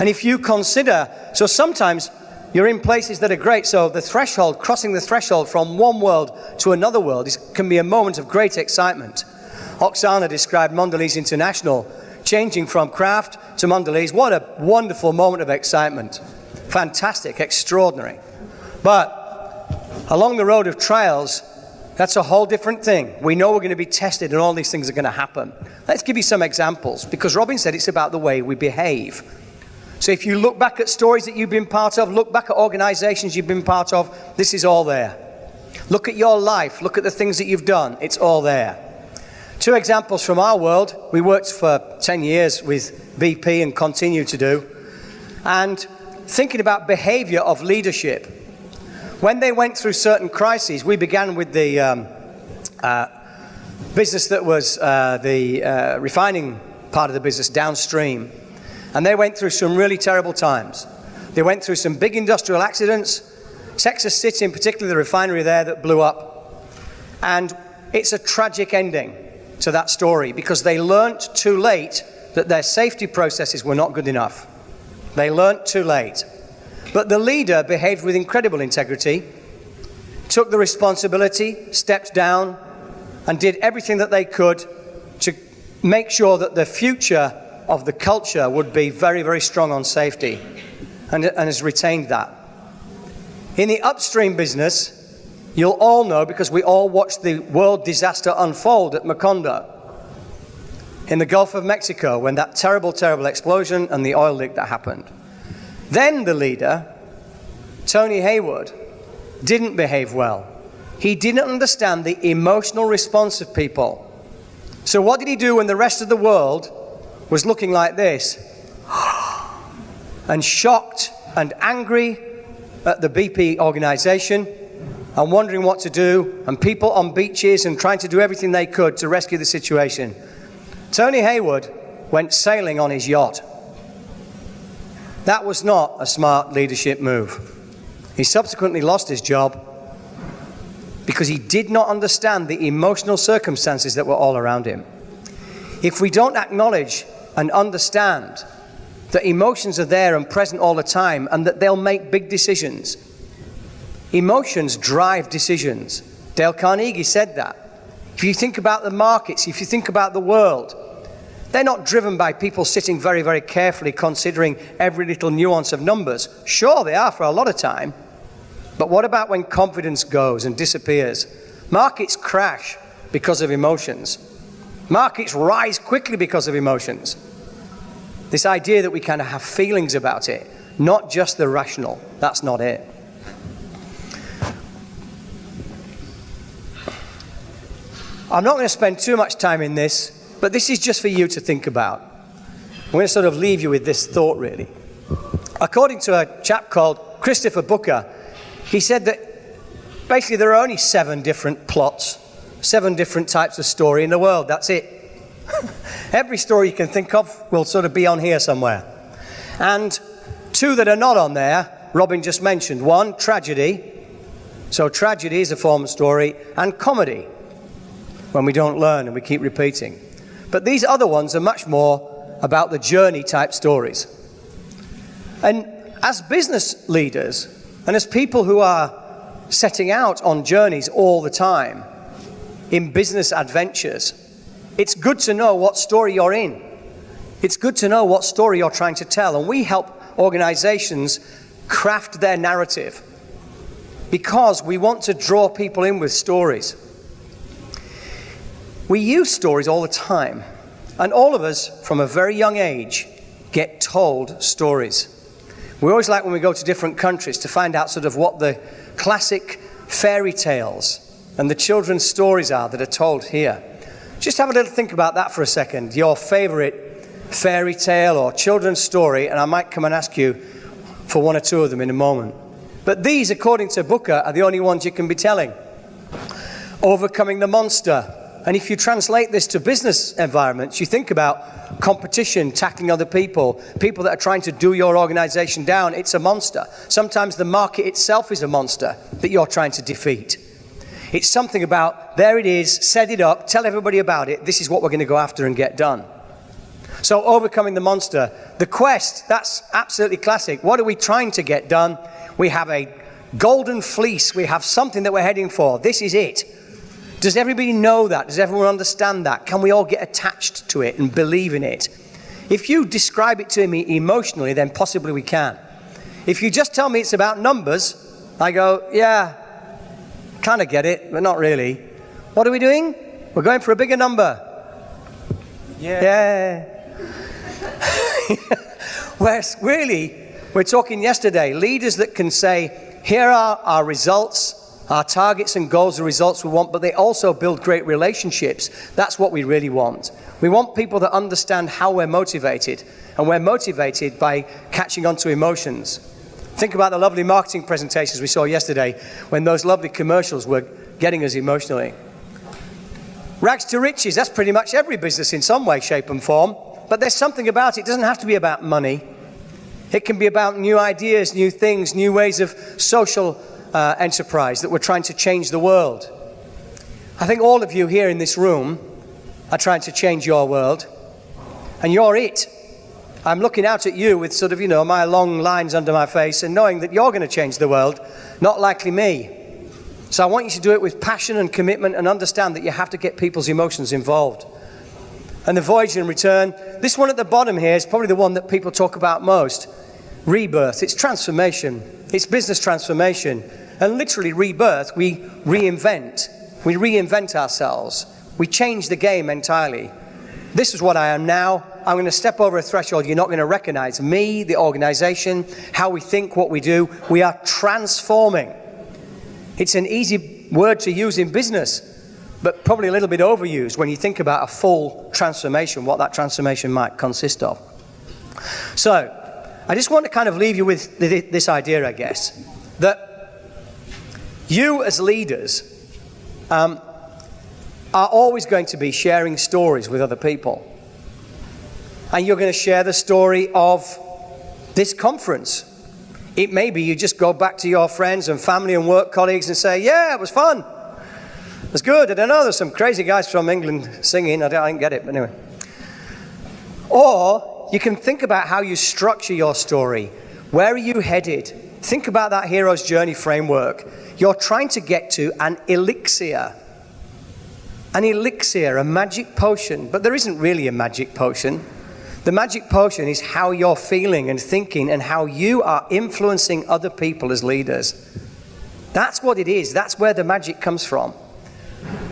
And if you consider, so sometimes you're in places that are great, so the threshold, crossing the threshold from one world to another world can be a moment of great excitement. Oksana described Mondelez International changing from craft to Mondelez. What a wonderful moment of excitement. Fantastic, extraordinary. But along the road of trials, that's a whole different thing. We know we're going to be tested and all these things are going to happen. Let's give you some examples, because Robin said it's about the way we behave. So if you look back at stories that you've been part of, look back at organizations you've been part of, this is all there. Look at your life, look at the things that you've done, it's all there. 2 examples from our world. We worked for 10 years with BP and continue to do. And thinking about behavior of leadership. When they went through certain crises, we began with the business that was the refining part of the business downstream. And they went through some really terrible times. They went through some big industrial accidents. Texas City in particular, the refinery there that blew up. And it's a tragic ending to that story because they learnt too late that their safety processes were not good enough. They learnt too late. But the leader behaved with incredible integrity, took the responsibility, stepped down, and did everything that they could to make sure that the future of the culture would be very, very strong on safety, and has retained that. In the upstream business, you'll all know, because we all watched the world disaster unfold at Macondo in the Gulf of Mexico, when that terrible, terrible explosion and the oil leak that happened. Then the leader, Tony Hayward, didn't behave well. He didn't understand the emotional response of people. So what did he do when the rest of the world was looking like this? And shocked and angry at the BP organization and wondering what to do, and people on beaches and trying to do everything they could to rescue the situation. Tony Hayward went sailing on his yacht. That was not a smart leadership move. He subsequently lost his job because he did not understand the emotional circumstances that were all around him. If we don't acknowledge and understand that emotions are there and present all the time and that they'll make big decisions. Emotions drive decisions. Dale Carnegie said that. If you think about the markets, if you think about the world, they're not driven by people sitting very, very carefully considering every little nuance of numbers. Sure, they are for a lot of time. But what about when confidence goes and disappears? Markets crash because of emotions. Markets rise quickly because of emotions. This idea that we kind of have feelings about it, not just the rational. That's not it. I'm not going to spend too much time in this, but this is just for you to think about. I'm going to sort of leave you with this thought, really. According to a chap called Christopher Booker, he said that basically there are only 7 different plots, 7 different types of story in the world. That's it. Every story you can think of will sort of be on here somewhere. And 2 that are not on there, Robin just mentioned. 1, tragedy. So tragedy is a form of story. And comedy, when we don't learn and we keep repeating. But these other ones are much more about the journey type stories. And as business leaders, and as people who are setting out on journeys all the time, in business adventures, it's good to know what story you're in. It's good to know what story you're trying to tell. And we help organizations craft their narrative because we want to draw people in with stories. We use stories all the time. And all of us, from a very young age, get told stories. We always like when we go to different countries to find out sort of what the classic fairy tales and the children's stories are that are told here. Just have a little think about that for a second. Your favorite fairy tale or children's story, and I might come and ask you for one or two of them in a moment. But these, according to Booker, are the only ones you can be telling. Overcoming the monster. And if you translate this to business environments, you think about competition, tackling other people, people that are trying to do your organization down. It's a monster. Sometimes the market itself is a monster that you're trying to defeat. It's something about, there it is, set it up, tell everybody about it, this is what we're going to go after and get done. So overcoming the monster. The quest, that's absolutely classic. What are we trying to get done? We have a golden fleece. We have something that we're heading for. This is it. Does everybody know that? Does everyone understand that? Can we all get attached to it and believe in it? If you describe it to me emotionally, then possibly we can. If you just tell me it's about numbers, I go, yeah, kind of get it, but not really. What are we doing? We're going for a bigger number. Yeah. Whereas really, we're talking yesterday, leaders that can say, here are our results, our targets and goals, the results we want, but they also build great relationships. That's what we really want. We want people that understand how we're motivated, and we're motivated by catching on to emotions. Think about the lovely marketing presentations we saw yesterday when those lovely commercials were getting us emotionally. Rags to riches, that's pretty much every business in some way, shape and form, but there's something about it. It doesn't have to be about money. It can be about new ideas, new things, new ways of social enterprise that we're trying to change the world. I think all of you here in this room are trying to change your world, and you're it. I'm looking out at you with sort of, my long lines under my face and knowing that you're going to change the world, not likely me. So I want you to do it with passion and commitment and understand that you have to get people's emotions involved. And the voyage and return, this one at the bottom here is probably the one that people talk about most. Rebirth, it's transformation, it's business transformation. And literally rebirth, we reinvent ourselves. We change the game entirely. This is what I am now. I'm going to step over a threshold. You're not going to recognize me, the organization, how we think, what we do. We are transforming. It's an easy word to use in business, but probably a little bit overused when you think about a full transformation, what that transformation might consist of. So, I just want to kind of leave you with this idea, I guess, that you as leaders are always going to be sharing stories with other people. And you're going to share the story of this conference. It may be you just go back to your friends and family and work colleagues and say, yeah, it was fun. It was good. I don't know, there's some crazy guys from England singing. I didn't get it, but anyway. Or you can think about how you structure your story. Where are you headed? Think about that hero's journey framework. You're trying to get to an elixir. An elixir, a magic potion. But there isn't really a magic potion. The magic potion is how you're feeling and thinking and how you are influencing other people as leaders. That's what it is. That's where the magic comes from.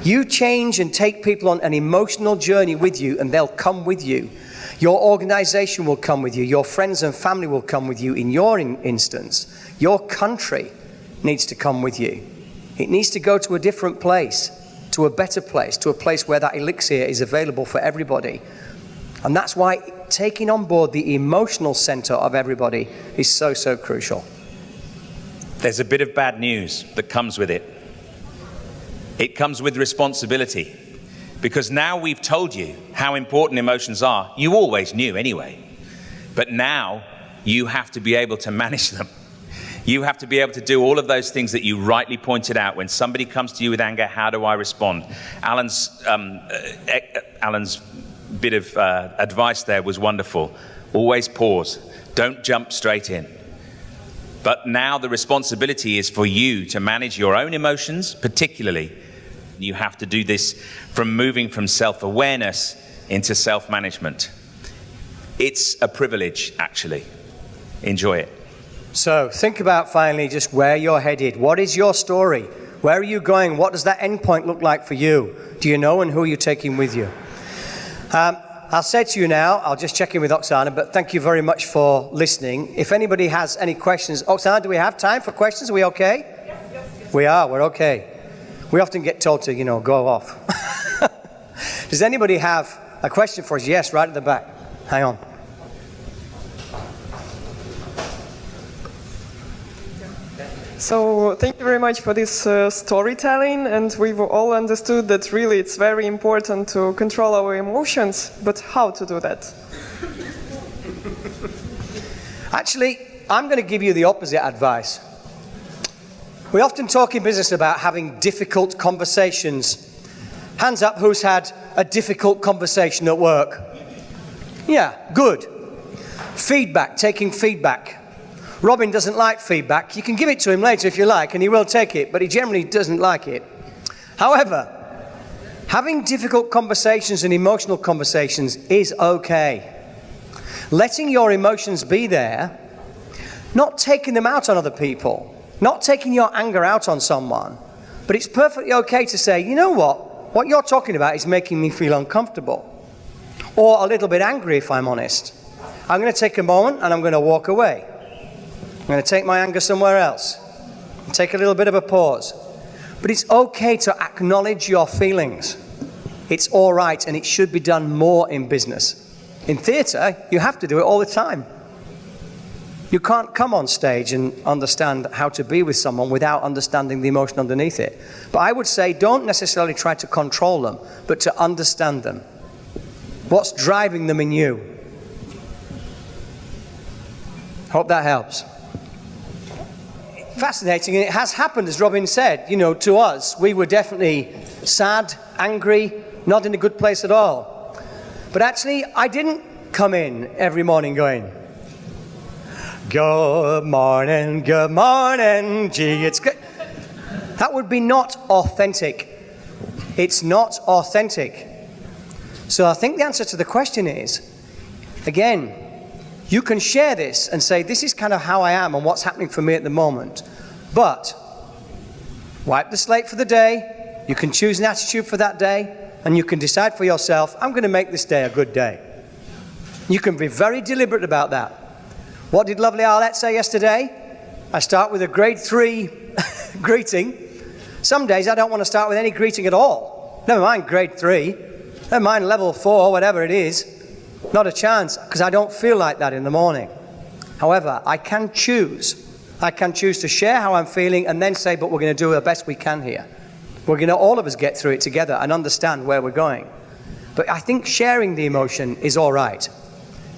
You change and take people on an emotional journey with you, and they'll come with you. Your organization will come with you. Your friends and family will come with you in your instance. Your country needs to come with you. It needs to go to a different place, to a better place, to a place where that elixir is available for everybody. And that's why taking on board the emotional center of everybody is so, so crucial. There's a bit of bad news that comes with it. It comes with responsibility. Because now we've told you how important emotions are. You always knew anyway. But now you have to be able to manage them. You have to be able to do all of those things that you rightly pointed out. When somebody comes to you with anger, how do I respond? Alan's bit of advice there was wonderful. Always pause. Don't jump straight in. But now the responsibility is for you to manage your own emotions, particularly. You have to do this from moving from self-awareness into self-management. It's a privilege, actually. Enjoy it. So think about finally just where you're headed. What is your story? Where are you going? What does that end point look like for you? Do you know, and who are you taking with you? I'll say to you now, I'll just check in with Oksana, but thank you very much for listening. If anybody has any questions, Oksana, do we have time for questions? Are we okay? Yes. We are, we're okay. We often get told to, go off. Does anybody have a question for us? Yes, right at the back. Hang on. So thank you very much for this storytelling, and we've all understood that really it's very important to control our emotions, but how to do that? Actually, I'm going to give you the opposite advice. We often talk in business about having difficult conversations. Hands up who's had a difficult conversation at work. Yeah, good. Feedback, taking feedback. Robin doesn't like feedback. You can give it to him later if you like, and he will take it, but he generally doesn't like it. However, having difficult conversations and emotional conversations is okay. Letting your emotions be there, not taking them out on other people, not taking your anger out on someone, but it's perfectly okay to say, you know what you're talking about is making me feel uncomfortable, or a little bit angry if I'm honest. I'm going to take a moment and I'm going to walk away. I'm going to take my anger somewhere else, take a little bit of a pause. But it's okay to acknowledge your feelings. It's all right, and it should be done more in business. In theatre, you have to do it all the time. You can't come on stage and understand how to be with someone without understanding the emotion underneath it. But I would say don't necessarily try to control them, but to understand them. What's driving them in you? Hope that helps. Fascinating, and it has happened, as Robin said, to us. We were definitely sad, angry, not in a good place at all. But actually, I didn't come in every morning going, good morning, gee, it's good. That would be not authentic. It's not authentic. So I think the answer to the question is, again, you can share this and say, this is kind of how I am and what's happening for me at the moment. But wipe the slate for the day. You can choose an attitude for that day. And you can decide for yourself, I'm going to make this day a good day. You can be very deliberate about that. What did lovely Arlette say yesterday? I start with a grade 3 greeting. Some days I don't want to start with any greeting at all. Never mind grade 3. Never mind level 4, whatever it is. Not a chance, because I don't feel like that in the morning. However, I can choose. I can choose to share how I'm feeling and then say, but we're going to do the best we can here. We're going to all of us get through it together and understand where we're going. But I think sharing the emotion is all right.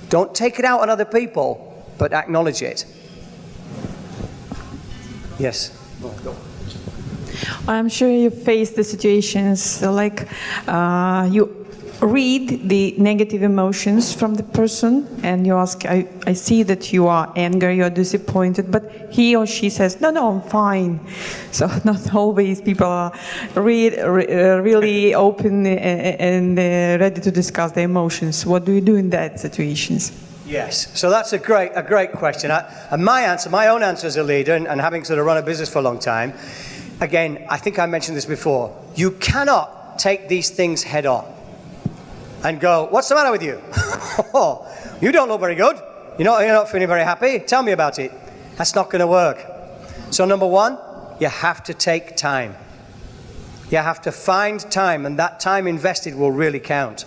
Don't take it out on other people, but acknowledge it. Yes? I'm sure you face the situations like you read the negative emotions from the person and you ask, I see that you are angry, you are disappointed, but he or she says, no, I'm fine. So not always people are really open and ready to discuss their emotions. What do you do in that situations? Yes, so that's a great question. And my own answer as a leader and having sort of run a business for a long time, again, I think I mentioned this before, you cannot take these things head on and go, what's the matter with you? You don't look very good. You're not feeling very happy. Tell me about it. That's not going to work. So number one, you have to take time. You have to find time, and that time invested will really count.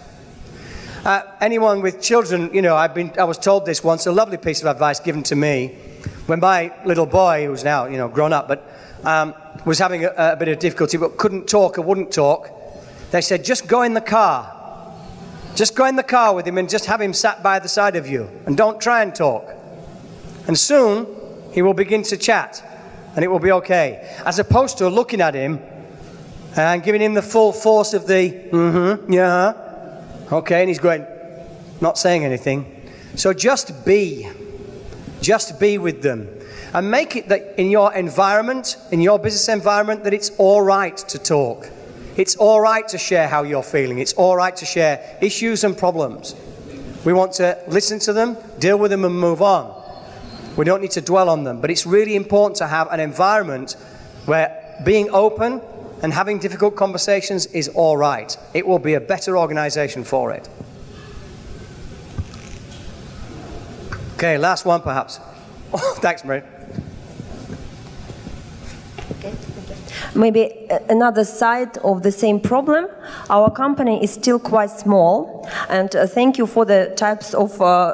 Anyone with children, I was told this once, a lovely piece of advice given to me when my little boy, who's now, grown up, but was having a bit of difficulty, but couldn't talk or wouldn't talk. They said, just go in the car. Just go in the car with him and just have him sat by the side of you. And don't try and talk. And soon, he will begin to chat. And it will be okay. As opposed to looking at him and giving him the full force of the, yeah, okay, and he's going, not saying anything. So just be with them. And make it that in your environment, in your business environment, that it's all right to talk. It's all right to share how you're feeling. It's all right to share issues and problems. We want to listen to them, deal with them, and move on. We don't need to dwell on them. But it's really important to have an environment where being open and having difficult conversations is all right. It will be a better organization for it. Okay, last one perhaps. Thanks, Mary. maybe another side of the same problem. Our company is still quite small, and thank you for the types of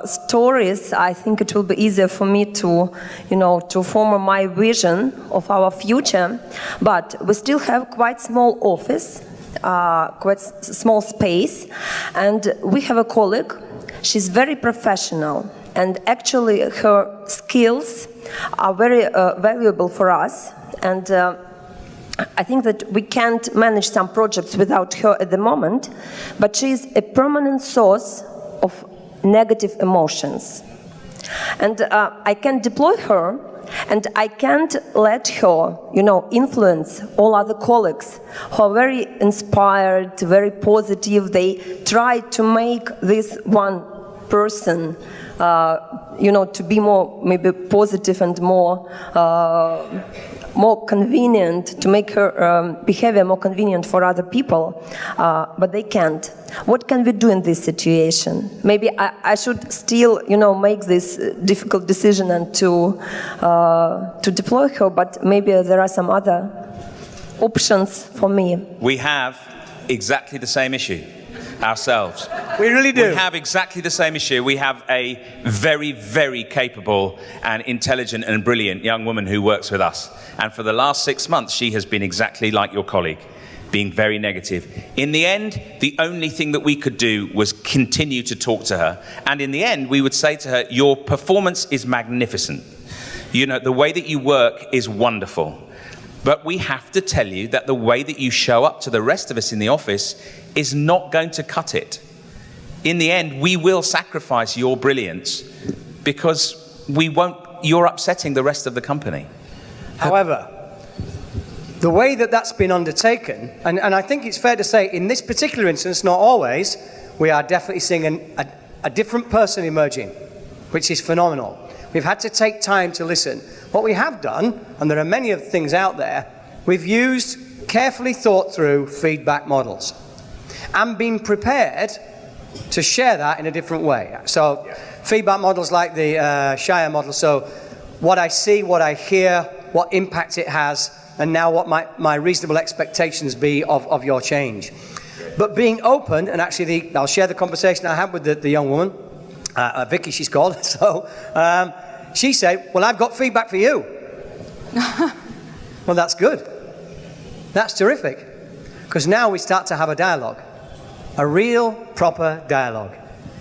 stories. I think it will be easier for me to, to form my vision of our future. But we still have quite small office, quite small space, and we have a colleague. She's very professional, and actually her skills are very valuable for us. And I think that we can't manage some projects without her at the moment, but she is a permanent source of negative emotions. And I can deploy her, and I can't let her, influence all other colleagues who are very inspired, very positive. They try to make this one person, to be more maybe positive and more convenient, to make her behavior more convenient for other people, but they can't. What can we do in this situation? Maybe I should still, make this difficult decision and to deploy her, but maybe there are some other options for me. We have exactly the same issue ourselves. We really do. We have exactly the same issue. We have a very, very capable and intelligent and brilliant young woman who works with us. And for the last 6 months, she has been exactly like your colleague, being very negative. In the end, the only thing that we could do was continue to talk to her. And in the end, we would say to her, your performance is magnificent. The way that you work is wonderful. But we have to tell you that the way that you show up to the rest of us in the office is not going to cut it. In the end, we will sacrifice your brilliance because you're upsetting the rest of the company. However, the way that that's been undertaken, and I think it's fair to say in this particular instance, not always, we are definitely seeing a different person emerging, which is phenomenal. We've had to take time to listen. What we have done, and there are many of the things out there, we've used carefully thought through feedback models and been prepared to share that in a different way. So feedback models like the Shire model, so what I see, what I hear, what impact it has, and now what my reasonable expectations be of your change. But being open, and actually I'll share the conversation I had with the young woman, Vicky she's called, so she said, well, I've got feedback for you. Well, that's good. That's terrific. Because now we start to have a dialogue. A real, proper dialogue.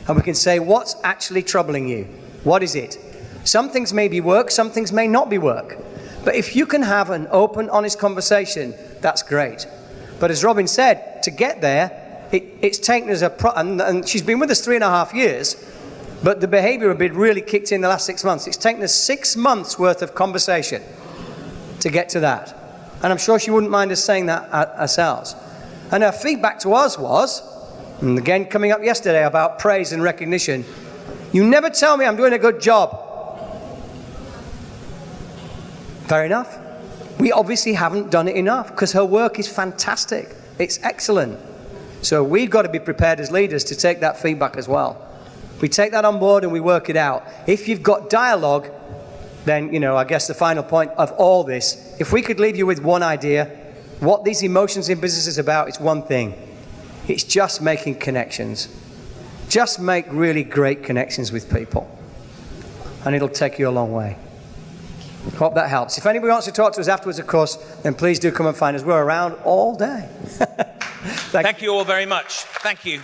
And we can say, what's actually troubling you? What is it? Some things may be work, some things may not be work. But if you can have an open, honest conversation, that's great. But as Robin said, to get there, it's taken us and she's been with us 3.5 years, but the behavior had been really kicked in the last 6 months. It's taken us 6 months worth of conversation to get to that. And I'm sure she wouldn't mind us saying that ourselves. And her feedback to us was, and again coming up yesterday about praise and recognition, you never tell me I'm doing a good job. Fair enough. We obviously haven't done it enough because her work is fantastic. It's excellent. So we've got to be prepared as leaders to take that feedback as well. We take that on board and we work it out. If you've got dialogue, then, I guess the final point of all this, if we could leave you with one idea, what these emotions in business is about, it's one thing. It's just making connections. Just make really great connections with people. And it'll take you a long way. Hope that helps. If anybody wants to talk to us afterwards, of course, then please do come and find us. We're around all day. Thank you all very much. Thank you.